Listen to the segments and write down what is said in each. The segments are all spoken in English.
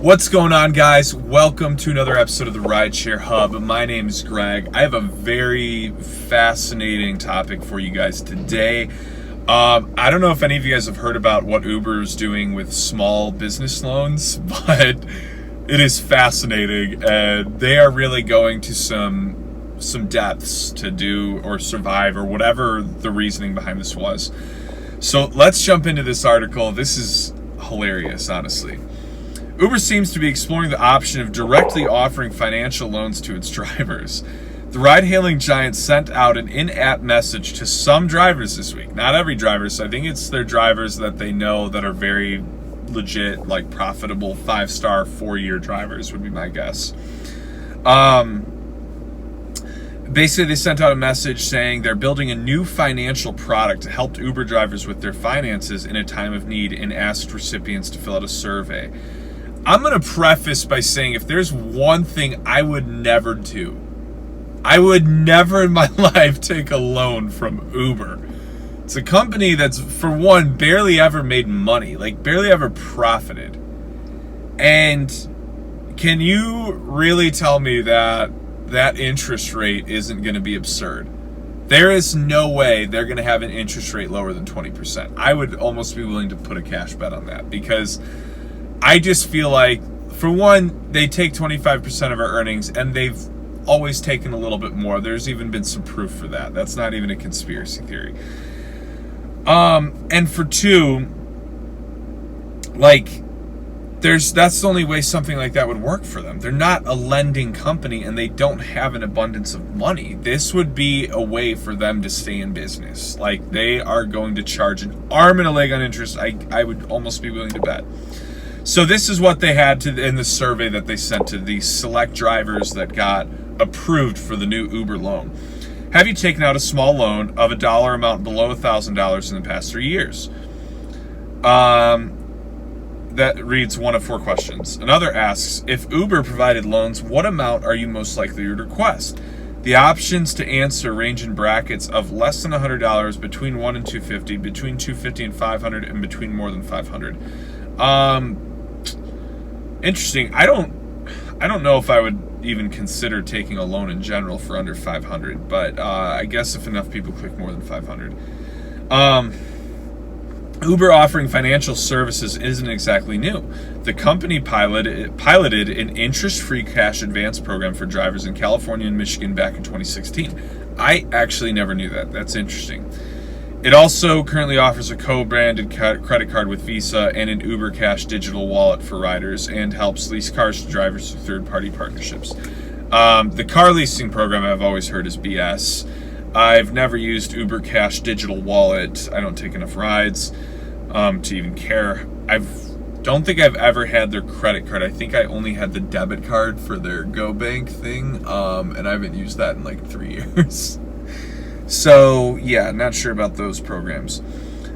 What's going on, guys? Welcome to another episode of the Rideshare Hub. My name is Greg. I have a very fascinating topic for you guys today. I don't know if any of you guys have heard about what Uber is doing with small business loans, but it is fascinating. They are really going to some depths to do or survive or whatever the reasoning behind this was. So let's jump into this article. This is hilarious, honestly. Uber seems to be exploring the option of directly offering financial loans to its drivers. The ride-hailing giant sent out an in-app message to some drivers this week. Not every driver, so I think it's their drivers that they know that are very legit, like profitable, 5-star, 4-year drivers would be my guess. Basically, they sent out a message saying they're building a new financial product to help Uber drivers with their finances in a time of need and asked recipients to fill out a survey. I'm going to preface by saying if there's one thing I would never do, I would never in my life take a loan from Uber. It's a company that's, for one, barely ever made money, like barely ever profited. And can you really tell me that that interest rate isn't going to be absurd? There is no way they're going to have an interest rate lower than 20%. I would almost be willing to put a cash bet on that because I just feel like, for one, they take 25% of our earnings, and they've always taken a little bit more. There's even been some proof for that. That's not even a conspiracy theory. And for two, like, that's the only way something like that would work for them. They're not a lending company, and they don't have an abundance of money. This would be a way for them to stay in business. Like, they are going to charge an arm and a leg on interest. I would almost be willing to bet. So this is what they had in the survey that they sent to the select drivers that got approved for the new Uber loan. Have you taken out a small loan of a dollar amount below $1,000 in the past 3 years? That reads one of 4 questions. Another asks, if Uber provided loans, what amount are you most likely to request? The options to answer range in brackets of less than $100, between $1 and $250, between $250 and $500, and between more than $500. Interesting. I don't know if I would even consider taking a loan in general for under 500, but I guess if enough people click more than 500. Uber offering financial services isn't exactly new. The company piloted an interest-free cash advance program for drivers in California and Michigan back in 2016. I actually never knew that. That's interesting. It also currently offers a co-branded credit card with Visa and an Uber Cash digital wallet for riders, and helps lease cars to drivers through third-party partnerships. The car leasing program I've always heard is BS. I've never used Uber Cash digital wallet. I don't take enough rides to even care. Don't think I've ever had their credit card. I think I only had the debit card for their GoBank thing, and I haven't used that in like 3 years. So, yeah, not sure about those programs.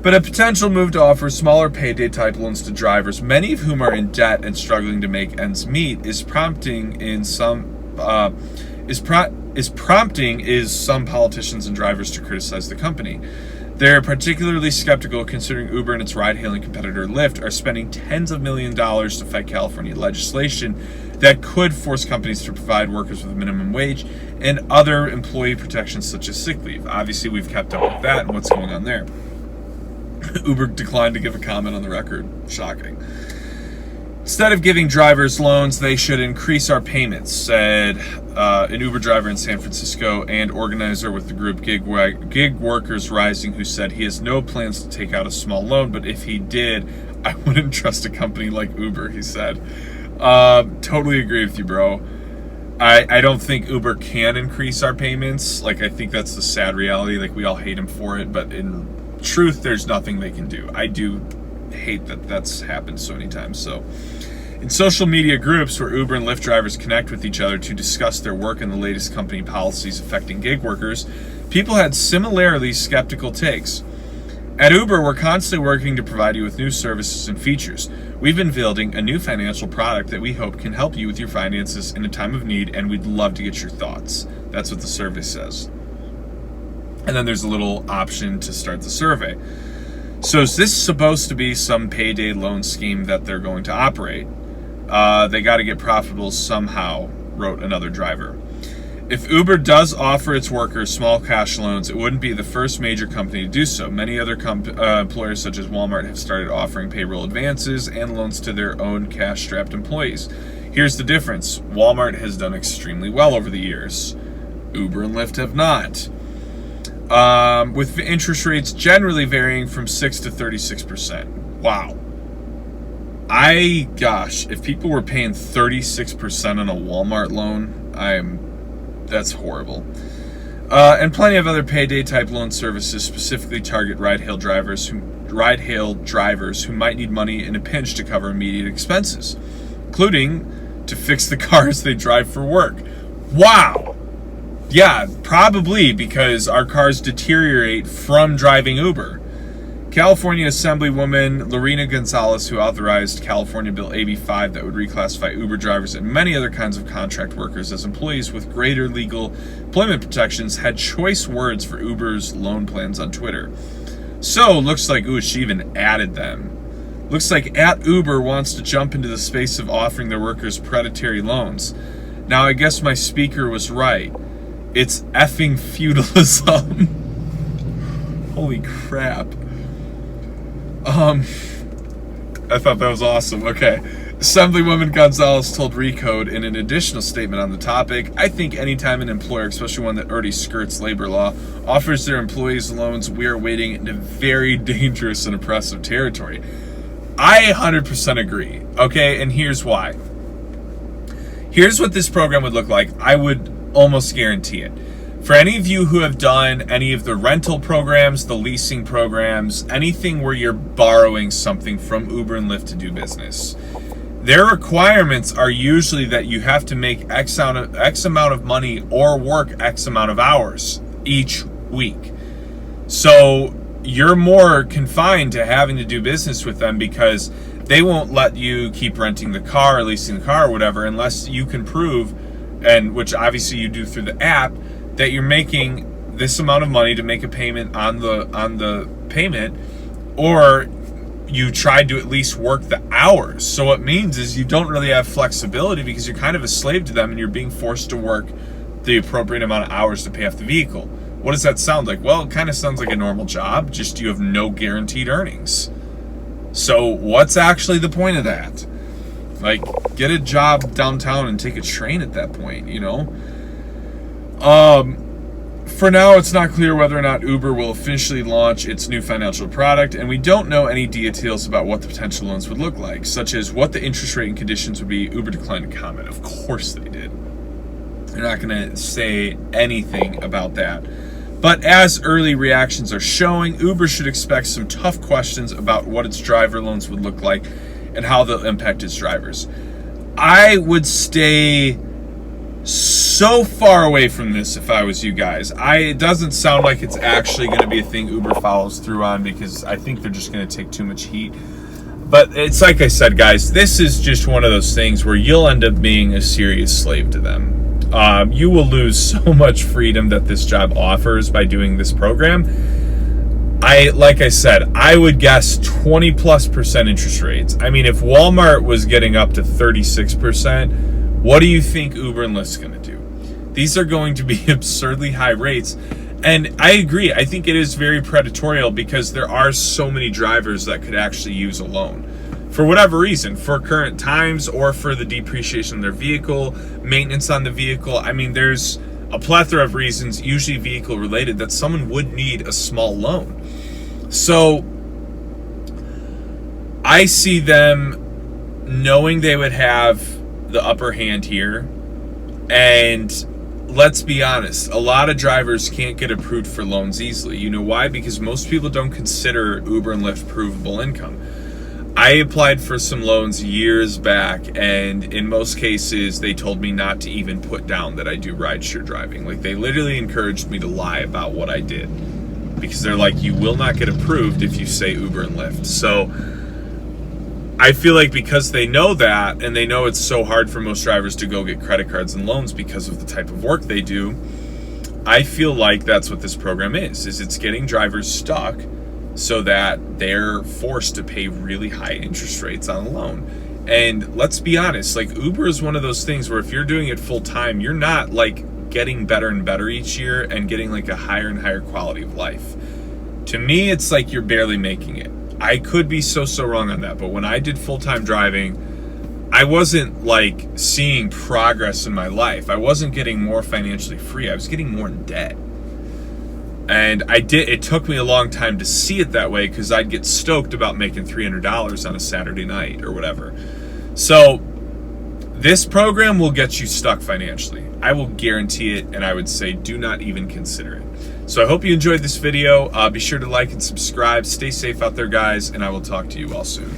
But a potential move to offer smaller payday type loans to drivers, many of whom are in debt and struggling to make ends meet, is prompting some politicians and drivers to criticize the company. They're particularly skeptical considering Uber and its ride-hailing competitor Lyft are spending tens of millions of dollars to fight California legislation that could force companies to provide workers with a minimum wage and other employee protections such as sick leave. Obviously, we've kept up with that and what's going on there. Uber declined to give a comment on the record. Shocking. Instead of giving drivers loans, they should increase our payments, said an Uber driver in San Francisco and organizer with the group Gig Workers Rising, who said he has no plans to take out a small loan, but if he did, I wouldn't trust a company like Uber, he said. Totally agree with you, bro. I don't think Uber can increase our payments. Like, I think that's the sad reality. Like, we all hate him for it, but in truth, there's nothing they can do. I do hate that that's happened so many times. So in social media groups where Uber and Lyft drivers connect with each other to discuss their work and the latest company policies affecting gig workers, people had similarly skeptical takes. At Uber, we're constantly working to provide you with new services and features. We've been building a new financial product that we hope can help you with your finances in a time of need, and we'd love to get your thoughts. That's what the survey says. And then there's a little option to start the survey. So is this supposed to be some payday loan scheme that they're going to operate? They got to get profitable somehow, wrote another driver. If Uber does offer its workers small cash loans, it wouldn't be the first major company to do so. Many other employers, such as Walmart, have started offering payroll advances and loans to their own cash-strapped employees. Here's the difference. Walmart has done extremely well over the years. Uber and Lyft have not. With interest rates generally varying from 6 to 36%. Wow. Gosh, if people were paying 36% on a Walmart loan, that's horrible. And plenty of other payday type loan services specifically target ride-hail drivers who might need money in a pinch to cover immediate expenses, including to fix the cars they drive for work. Wow. Yeah, probably because our cars deteriorate from driving Uber. California Assemblywoman Lorena Gonzalez, who authorized California Bill AB 5 that would reclassify Uber drivers and many other kinds of contract workers as employees with greater legal employment protections, had choice words for Uber's loan plans on Twitter. So, looks like, she even added them. Looks like @Uber wants to jump into the space of offering their workers predatory loans. Now, I guess my speaker was right. It's effing feudalism. Holy crap. I thought that was awesome. Okay. Assemblywoman Gonzalez told Recode in an additional statement on the topic, I think anytime an employer, especially one that already skirts labor law, offers their employees loans, we are wading into very dangerous and oppressive territory. I 100% agree. Okay, and here's why. Here's what this program would look like. I would almost guarantee it. For any of you who have done any of the rental programs, the leasing programs, anything where you're borrowing something from Uber and Lyft to do business, their requirements are usually that you have to make X amount of money or work X amount of hours each week. So you're more confined to having to do business with them because they won't let you keep renting the car or leasing the car or whatever unless you can prove, and which obviously you do through the app, that you're making this amount of money to make a payment on the payment, or you tried to at least work the hours. So what it means is you don't really have flexibility because you're kind of a slave to them and you're being forced to work the appropriate amount of hours to pay off the vehicle. What does that sound like? Well, it kind of sounds like a normal job, just you have no guaranteed earnings. So what's actually the point of that? Like, get a job downtown and take a train at that point, you know? For now, it's not clear whether or not Uber will officially launch its new financial product, and we don't know any details about what the potential loans would look like, such as what the interest rate and conditions would be. Uber declined to comment. Of course they did. They're not going to say anything about that. But as early reactions are showing, Uber should expect some tough questions about what its driver loans would look like and how they'll impact its drivers. I would stay so far away from this if I was you guys. It doesn't sound like it's actually going to be a thing Uber follows through on because I think they're just going to take too much heat. But it's like I said, guys, this is just one of those things where you'll end up being a serious slave to them. You will lose so much freedom that this job offers by doing this program. Like I said, I would guess 20+% interest rates. I mean, if Walmart was getting up to 36%, what do you think Uber and Lyft's going to do? These are going to be absurdly high rates. And I agree. I think it is very predatory because there are so many drivers that could actually use a loan. For whatever reason, for current times or for the depreciation of their vehicle, maintenance on the vehicle. I mean, there's a plethora of reasons, usually vehicle related, that someone would need a small loan. So I see them knowing they would have the upper hand here, and let's be honest, a lot of drivers can't get approved for loans easily. You know why? Because most people don't consider Uber and Lyft provable income. I applied for some loans years back, and in most cases they told me not to even put down that I do rideshare driving. Like, they literally encouraged me to lie about what I did because they're like, you will not get approved if you say Uber and Lyft. So I feel like because they know that, and they know it's so hard for most drivers to go get credit cards and loans because of the type of work they do, I feel like that's what this program is it's getting drivers stuck so that they're forced to pay really high interest rates on a loan. And let's be honest, like Uber is one of those things where if you're doing it full time, you're not like getting better and better each year and getting like a higher and higher quality of life. To me, it's like you're barely making it. I could be so wrong on that, but when I did full-time driving, I wasn't like seeing progress in my life. I wasn't getting more financially free. I was getting more in debt. And it took me a long time to see it that way because I'd get stoked about making $300 on a Saturday night or whatever. So this program will get you stuck financially. I will guarantee it, and I would say do not even consider it. So I hope you enjoyed this video. Be sure to like and subscribe. Stay safe out there, guys, and I will talk to you all soon.